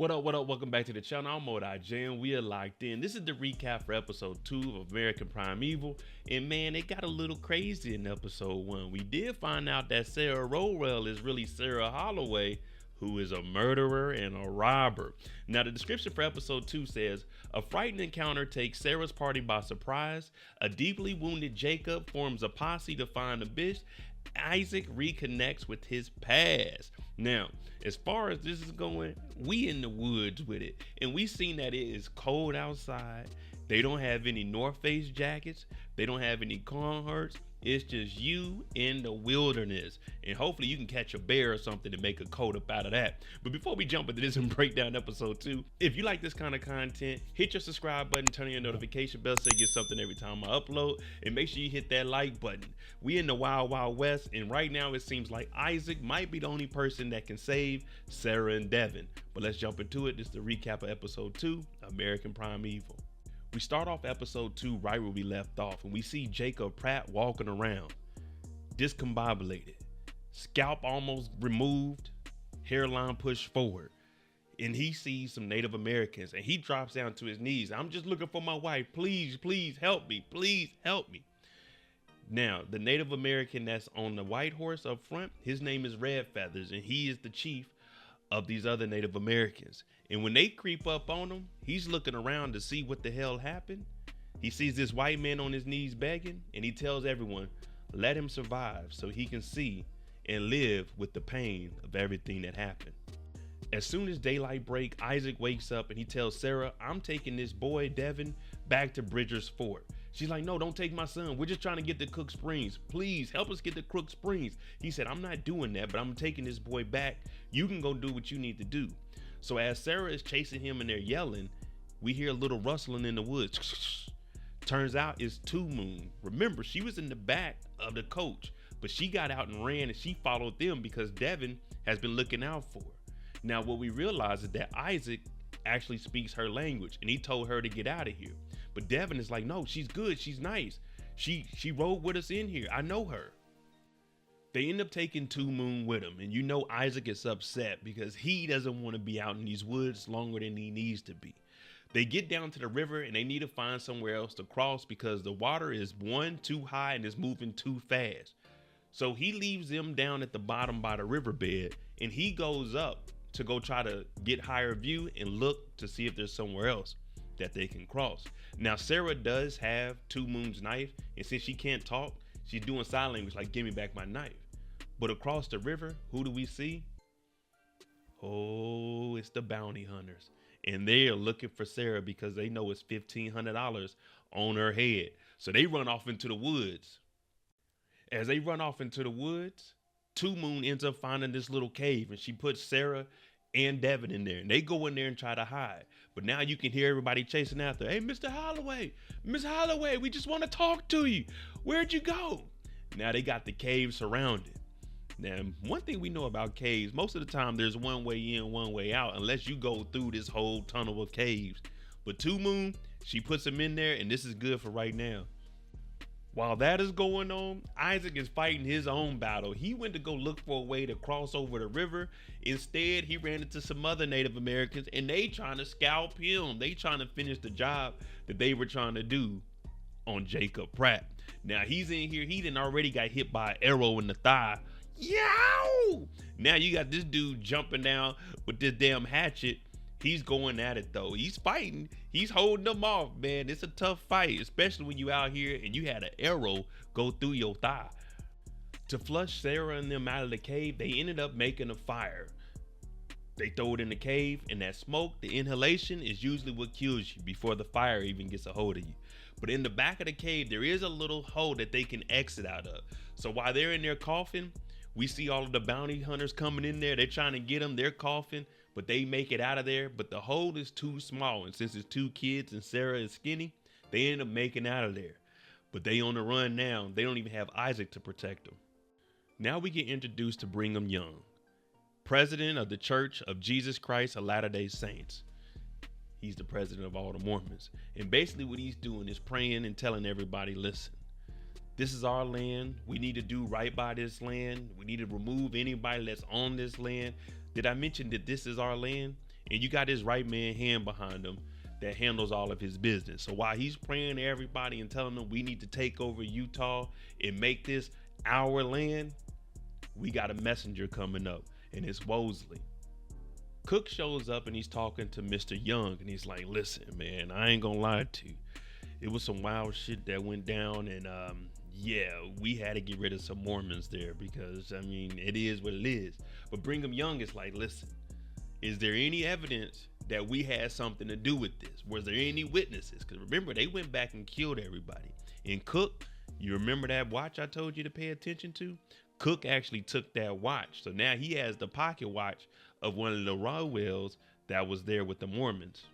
What up? Welcome back to the channel. I'm MoedotJ and we are locked in. This is the recap for episode 2 of American Primeval. And man, it got a little crazy in episode 1. We did find out that Sara Rowell is really Sarah Holloway, who is a murderer and a robber. Now, the description for episode 2 says, a frightening encounter takes Sarah's party by surprise. A deeply wounded Jacob forms a posse to find Abish. Isaac reconnects with his past. Now, as far as this is going, we in the woods with it. And we seen that it is cold outside. They don't have any North Face jackets. They don't have any Carhartts. It's just you in the wilderness. And hopefully you can catch a bear or something to make a coat up out of that. But before we jump into this and break down episode 2, if you like this kind of content, hit your subscribe button, turn on your notification bell so you get something every time I upload. And make sure you hit that like button. We in the Wild Wild West, and right now it seems like Isaac might be the only person that can save Sara and Devin. But let's jump into it. This is the recap of episode 2, American Primeval. We start off episode 2 right where we left off, and we see Jacob Pratt walking around, discombobulated, scalp almost removed, hairline pushed forward, and he sees some Native Americans, and he drops down to his knees. I'm just looking for my wife. Please, please help me. Please help me. Now, the Native American that's on the white horse up front, his name is Red Feathers, and he is the chief of these other Native Americans. And when they creep up on him, he's looking around to see what the hell happened. He sees this white man on his knees begging, and he tells everyone, let him survive so he can see and live with the pain of everything that happened. As soon as daylight breaks, Isaac wakes up and he tells Sara, I'm taking this boy, Devin, back to Bridger's Fort. She's like, no, don't take my son. We're just trying to get to Cook Springs. Please help us get to Cook Springs. He said, I'm not doing that, but I'm taking this boy back. You can go do what you need to do. So as Sara is chasing him and they're yelling, we hear a little rustling in the woods. Turns out it's Two Moon. Remember, she was in the back of the coach, but she got out and ran and she followed them because Devin has been looking out for her. Now, what we realize is that Isaac actually speaks her language and he told her to get out of here. But Devin is like, no, she's good. She's nice. She rode with us in here. I know her. They end up taking Two Moon with him. And you know Isaac is upset because he doesn't want to be out in these woods longer than he needs to be. They get down to the river and they need to find somewhere else to cross because the water is one, too high and is moving too fast. So he leaves them down at the bottom by the riverbed and he goes up to go try to get higher view and look to see if there's somewhere else that they can cross. Now, Sara does have Two Moon's knife, and since she can't talk, she's doing sign language like, give me back my knife. But across the river, who do we see? Oh, it's the bounty hunters. And they are looking for Sara because they know it's $1,500 on her head. So they run off into the woods. As they run off into the woods, Two Moon ends up finding this little cave, and she puts Sara and Devin in there, and they go in there and try to hide. But now you can hear everybody chasing after. Hey, Mr. Holloway, Miss Holloway, we just want to talk to you. Where'd you go? Now they got the cave surrounded. Now, one thing we know about caves, most of the time there's one way in, one way out, unless you go through this whole tunnel of caves. But Two Moon, she puts them in there, and this is good for right now. While that is going on, Isaac is fighting his own battle. He went to go look for a way to cross over the river. Instead, he ran into some other Native Americans and they trying to scalp him. They trying to finish the job that they were trying to do on Jacob Pratt. Now he's in here. He done already got hit by an arrow in the thigh. Yow! Now you got this dude jumping down with this damn hatchet. He's going at it though. He's fighting. He's holding them off, man. It's a tough fight, especially when you out here and you had an arrow go through your thigh. To flush Sara and them out of the cave, they ended up making a fire. They throw it in the cave, and that smoke, the inhalation, is usually what kills you before the fire even gets a hold of you. But in the back of the cave, there is a little hole that they can exit out of. So while they're in there coughing, we see all of the bounty hunters coming in there. They're trying to get them. They're coughing, but they make it out of there. But the hole is too small, and since it's 2 kids and Sara is skinny, they end up making out of there. But they on the run now. They don't even have Isaac to protect them. Now we get introduced to Brigham Young, president of the Church of Jesus Christ of Latter-day Saints. He's the president of all the Mormons. And basically what he's doing is praying and telling everybody, listen, this is our land. We need to do right by this land. We need to remove anybody that's on this land. Did I mention that this is our land? And you got his right man hand behind him that handles all of his business. So while he's praying to everybody and telling them we need to take over Utah and make this our land, we got a messenger coming up, and it's Wosley. Cook shows up and he's talking to Mr. Young, and he's like, listen, man, I ain't gonna lie to you. It was some wild shit that went down, and yeah, we had to get rid of some Mormons there because, I mean, it is what it is. But Brigham Young is like, listen, is there any evidence that we had something to do with this? Was there any witnesses? Because remember, they went back and killed everybody. And Cook, you remember that watch I told you to pay attention to? Cook actually took that watch. So now he has the pocket watch of one of the Rowells that was there with the Mormons.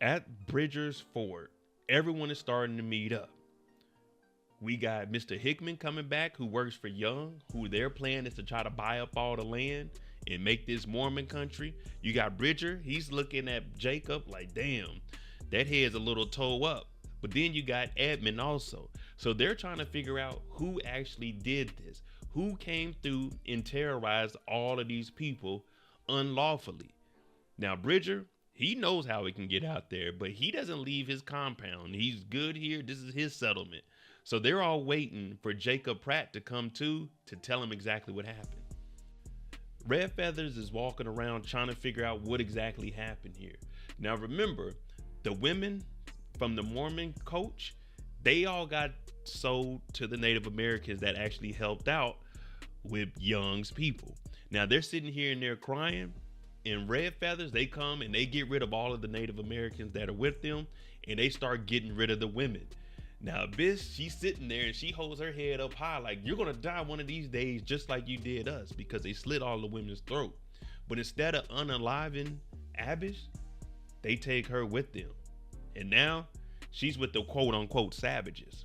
At Bridger's Fort, everyone is starting to meet up. We got Mr. Hickman coming back, who works for Young, who their plan is to try to buy up all the land and make this Mormon country. You got Bridger, he's looking at Jacob like, damn, that head's a little toe up. But then you got Edmund also. So they're trying to figure out who actually did this, who came through and terrorized all of these people unlawfully. Now, Bridger, he knows how he can get out there, but he doesn't leave his compound. He's good here. This is his settlement. So they're all waiting for Jacob Pratt to come to tell him exactly what happened. Red Feathers is walking around trying to figure out what exactly happened here. Now, remember, the women from the Mormon coach, they all got sold to the Native Americans that actually helped out with Young's people. Now they're sitting here and they're crying, and Red Feathers, they come and they get rid of all of the Native Americans that are with them, and they start getting rid of the women. Now Abish, she's sitting there and she holds her head up high like, you're gonna die one of these days just like you did us, because they slit all the women's throat. But instead of unaliving Abish, they take her with them. And now she's with the quote unquote savages.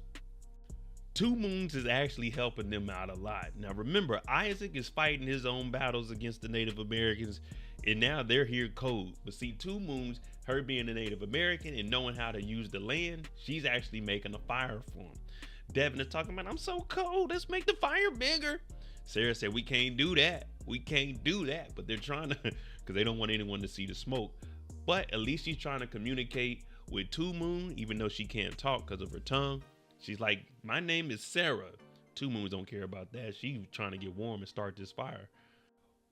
Two Moons is actually helping them out a lot. Now remember, Isaac is fighting his own battles against the Native Americans, and now they're here cold. But see, Two Moons, her being a Native American and knowing how to use the land, she's actually making a fire for him. Devin is talking about, I'm so cold, let's make the fire bigger. Sara said, we can't do that. We can't do that. But they're trying to, because they don't want anyone to see the smoke. But at least she's trying to communicate with Two Moon, even though she can't talk because of her tongue. She's like, my name is Sara. Two Moons don't care about that. She's trying to get warm and start this fire.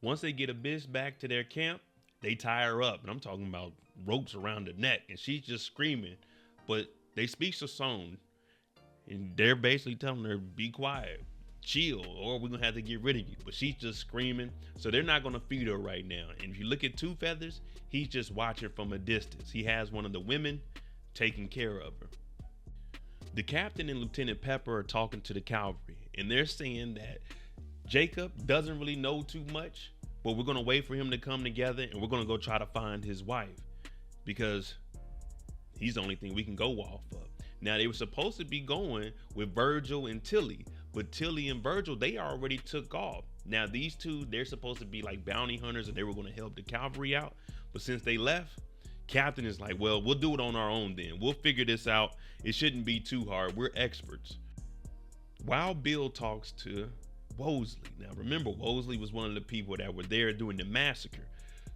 Once they get Abish back to their camp, they tie her up. And I'm talking about ropes around the neck. And she's just screaming. But they speak to song. And they're basically telling her, be quiet, chill, or we're going to have to get rid of you. But she's just screaming. So they're not going to feed her right now. And if you look at Two Feathers, he's just watching from a distance. He has one of the women taking care of her. The captain and Lieutenant Pepper are talking to the cavalry, and they're saying that Jacob doesn't really know too much, but we're going to wait for him to come together, and we're going to go try to find his wife, because he's the only thing we can go off of. Now, they were supposed to be going with Virgil and Tilly, but Tilly and Virgil, they already took off. Now, these two, they're supposed to be like bounty hunters, and they were going to help the cavalry out, but since they left, Captain is like, well, we'll do it on our own then. We'll figure this out. It shouldn't be too hard. We're experts. While Bill talks to Wosley. Now, remember, Wosley was one of the people that were there during the massacre.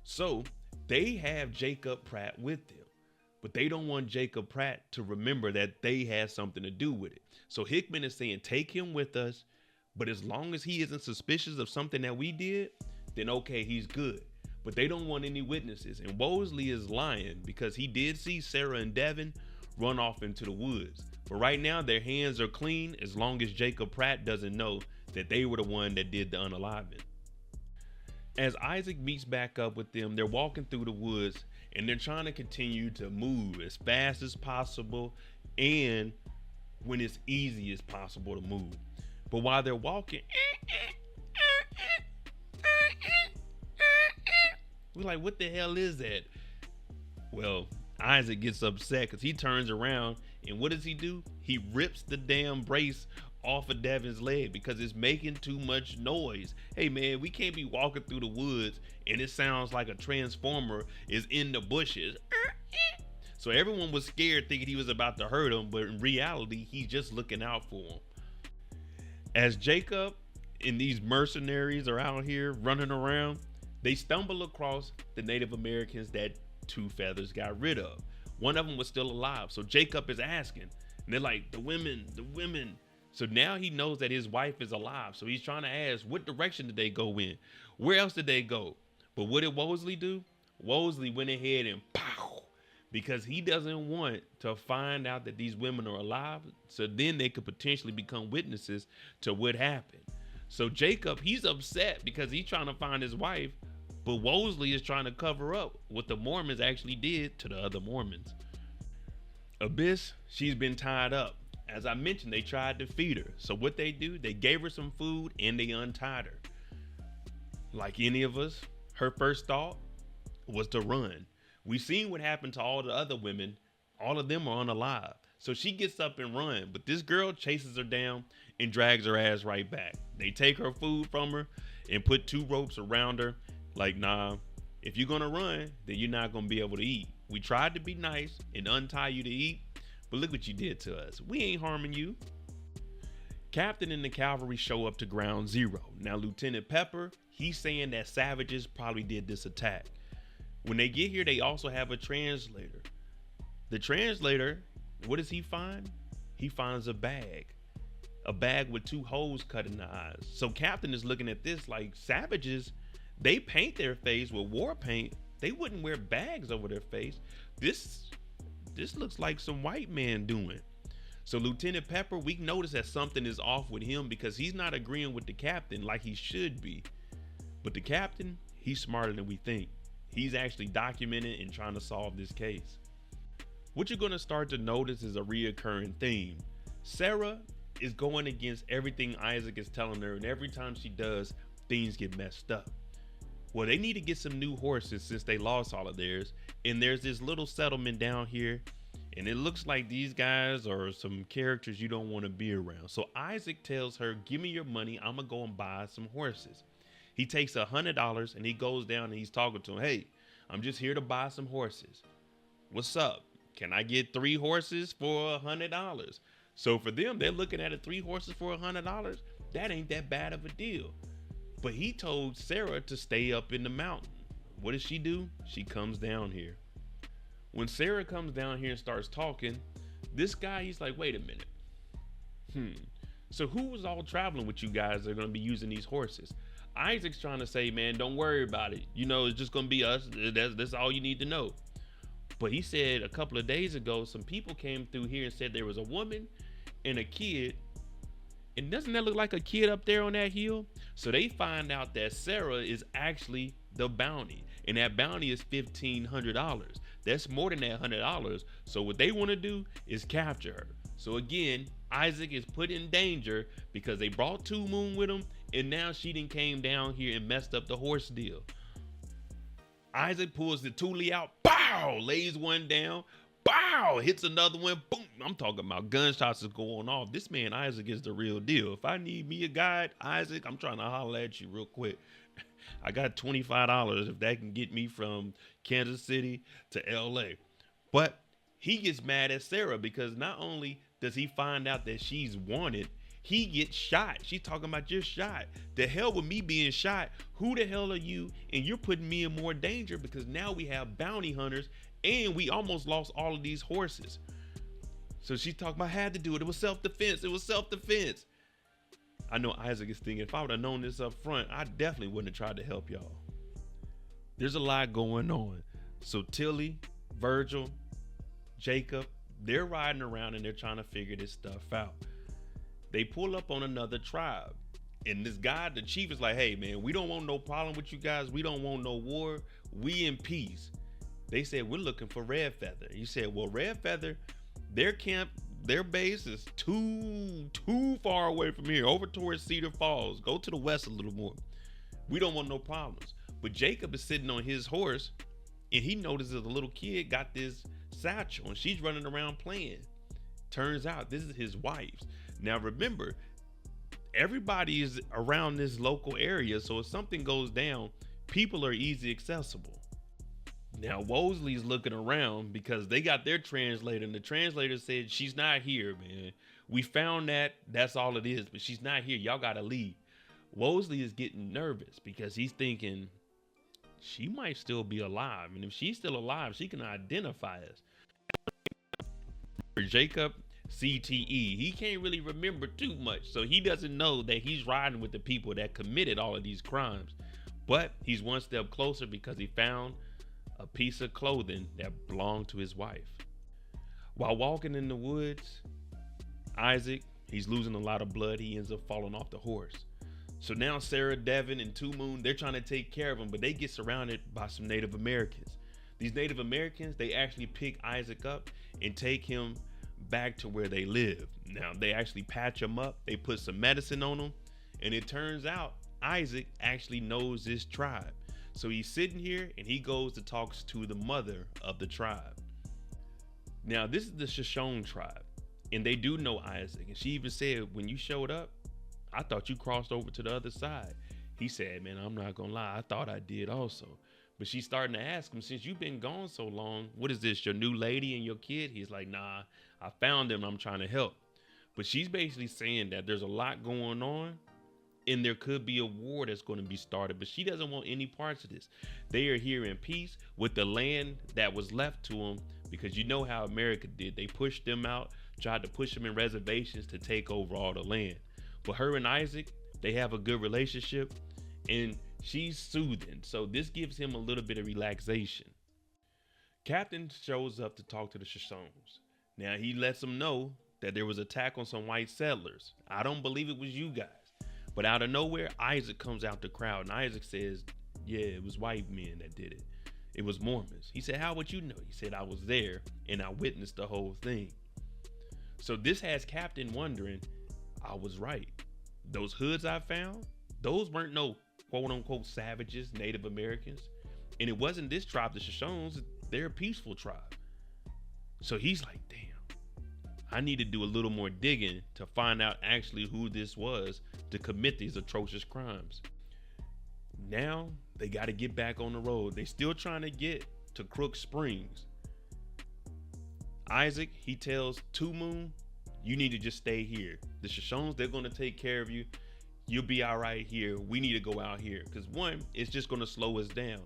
So they have Jacob Pratt with them, but they don't want Jacob Pratt to remember that they had something to do with it. So Hickman is saying, take him with us, but as long as he isn't suspicious of something that we did, then okay, he's good. But they don't want any witnesses. And Wosley is lying because he did see Sara and Devin run off into the woods. But right now, their hands are clean as long as Jacob Pratt doesn't know that they were the one that did the unaliving. As Isaac meets back up with them, they're walking through the woods and they're trying to continue to move as fast as possible and when it's easy as possible to move. But while they're walking, we're like, what the hell is that? Well, Isaac gets upset because he turns around and what does he do? He rips the damn brace off of Devin's leg because it's making too much noise. Hey man, we can't be walking through the woods and it sounds like a transformer is in the bushes. So everyone was scared thinking he was about to hurt him, but in reality, he's just looking out for him. As Jacob and these mercenaries are out here running around, They stumble across the Native Americans that Two Feathers got rid of. One of them was still alive. So Jacob is asking, and they're like, the women, the women. So now he knows that his wife is alive. So he's trying to ask, what direction did they go in? Where else did they go? But what did Wosley do? Wosley went ahead and pow, because he doesn't want to find out that these women are alive. So then they could potentially become witnesses to what happened. So Jacob, he's upset because he's trying to find his wife, but Wosley is trying to cover up what the Mormons actually did to the other Mormons. Abish, she's been tied up. As I mentioned, they tried to feed her. So what they do, they gave her some food and they untied her. Like any of us, her first thought was to run. We seen what happened to all the other women. All of them are unalive. So she gets up and runs, but this girl chases her down and drags her ass right back. They take her food from her and put 2 ropes around her. Like, nah, if you're gonna run, then you're not gonna be able to eat. We tried to be nice and untie you to eat, but look what you did to us. We ain't harming you. Captain and the cavalry show up to ground zero. Now, Lieutenant Pepper, he's saying that savages probably did this attack. When they get here, they also have a translator. The translator, what does he find? He finds a bag with 2 holes cut in the eyes. So Captain is looking at this like, savages, they paint their face with war paint. They wouldn't wear bags over their face. This looks like some white man doing. So Lieutenant Pepper, we notice that something is off with him because he's not agreeing with the captain like he should be. But the captain, he's smarter than we think. He's actually documenting and trying to solve this case. What you're gonna start to notice is a reoccurring theme. Sara is going against everything Isaac is telling her, and every time she does, things get messed up. Well, they need to get some new horses since they lost all of theirs. And there's this little settlement down here, and it looks like these guys are some characters you don't want to be around. So Isaac tells her, give me your money, I'm gonna go and buy some horses. He takes $100 and he goes down and he's talking to him. Hey, I'm just here to buy some horses. What's up? Can I get 3 horses for $100? So for them, they're looking at it, 3 horses for $100. That ain't that bad of a deal. But he told Sara to stay up in the mountain. What does she do? She comes down here. When Sara comes down here and starts talking, this guy, he's like, wait a minute. So who was all traveling with you guys that are going to be using these horses? Isaac's trying to say, man, don't worry about it. You know, it's just going to be us. That's all you need to know. But he said a couple of days ago, some people came through here and said there was a woman and a kid. And doesn't that look like a kid up there on that hill? So they find out that Sara is actually the bounty. And that bounty is $1,500. That's more than that $100. So what they want to do is capture her. So again, Isaac is put in danger because they brought Two Moon with him. And now she done came down here and messed up the horse deal. Isaac pulls the Thule out. Bow! Lays one down. Bow! Hits another one. Boom! I'm talking about gunshots is going off. This man Isaac is the real deal. If I need me a guide, Isaac, I'm trying to holler at you real quick. I got $25 if that can get me from Kansas City to LA. But he gets mad at Sara because not only does he find out that she's wanted, he gets shot. She's talking about you're shot. The hell with me being shot. Who the hell are you? And you're putting me in more danger because now we have bounty hunters and we almost lost all of these horses. So she's talking about I had to do it. It was self-defense. It was self-defense. I know Isaac is thinking, if I would have known this up front, I definitely wouldn't have tried to help y'all. There's a lot going on. So Tilly, Virgil, Jacob, they're riding around and they're trying to figure this stuff out. They pull up on another tribe. And this guy, the chief, is like, hey, man, we don't want no problem with you guys. We don't want no war. We in peace. They said, we're looking for Red Feather. He said, well, Red Feather, their camp, their base is too far away from here, over towards Cedar Falls. Go to the west a little more. We don't want no problems. But Jacob is sitting on his horse, and he notices a little kid got this satchel, and she's running around playing. Turns out this is his wife's. Now remember, everybody is around this local area, so if something goes down, people are easy accessible. Now Wosley's looking around because they got their translator, and the translator said, she's not here, man. We found that's all it is, but she's not here. Y'all gotta leave. Wosley is getting nervous because he's thinking, she might still be alive. And if she's still alive, she can identify us. For Jacob, CTE, he can't really remember too much. So he doesn't know that he's riding with the people that committed all of these crimes. But he's one step closer because he found a piece of clothing that belonged to his wife. While walking in the woods, Isaac, he's losing a lot of blood. He ends up falling off the horse. So now Sara, Devin, and Two Moon, they're trying to take care of him, but they get surrounded by some Native Americans. These Native Americans, they actually pick Isaac up and take him back to where they live. Now, they actually patch him up. They put some medicine on him. And it turns out Isaac actually knows this tribe. So he's sitting here and he goes to talk to the mother of the tribe. Now, this is the Shoshone tribe. And they do know Isaac. And she even said, when you showed up, I thought you crossed over to the other side. He said, man, I'm not gonna lie, I thought I did also. But she's starting to ask him, since you've been gone so long, what is this, your new lady and your kid? He's like, nah, I found them, I'm trying to help. But she's basically saying that there's a lot going on and there could be a war that's going to be started, but she doesn't want any parts of this. They are here in peace with the land that was left to them, because you know how America did. They pushed them out, tried to push them in reservations to take over all the land. But her and Isaac, they have a good relationship and she's soothing. So this gives him a little bit of relaxation. Captain shows up to talk to the Shoshones. Now he lets them know that there was an attack on some white settlers. I don't believe it was you guys. But out of nowhere, Isaac comes out the crowd and Isaac says, yeah, it was white men that did it. It was Mormons. He said, how would you know? He said, I was there and I witnessed the whole thing. So this has Captain wondering, I was right. Those hoods I found, those weren't no quote unquote savages, Native Americans. And it wasn't this tribe, the Shoshones, they're a peaceful tribe. So he's like, damn, I need to do a little more digging to find out actually who this was to commit these atrocious crimes. Now they got to get back on the road. They still trying to get to Crook Springs. Isaac, he tells Two Moon, you need to just stay here. The Shoshones, they're going to take care of you. You'll be all right here. We need to go out here. Because one, it's just going to slow us down.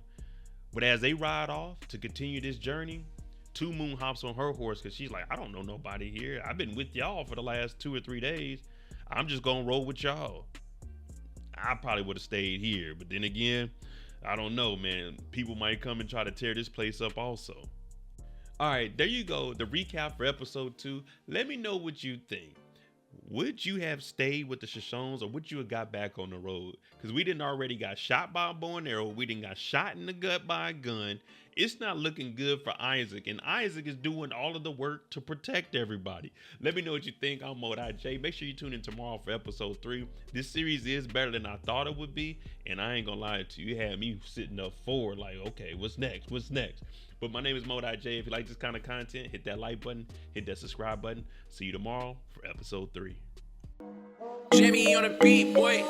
But as they ride off to continue this journey, Two Moon hops on her horse because she's like, I don't know nobody here. I've been with y'all for the last 2 or 3 days. I'm just going to roll with y'all. I probably would have stayed here. But then again, I don't know, man. People might come and try to tear this place up also. All right, there you go. The recap for episode 2. Let me know what you think. Would you have stayed with the Shoshones or would you have got back on the road? Because we didn't already got shot by a bow and arrow. We didn't got shot in the gut by a gun. It's not looking good for Isaac. And Isaac is doing all of the work to protect everybody. Let me know what you think. I'm MoedotJ. Make sure you tune in tomorrow for episode 3. This series is better than I thought it would be. And I ain't gonna lie to you. You had me sitting up forward like, okay, what's next? What's next? But my name is MoedotJ. If you like this kind of content, hit that like button, hit that subscribe button. See you tomorrow for episode 3. Jimmy on the beat, boy.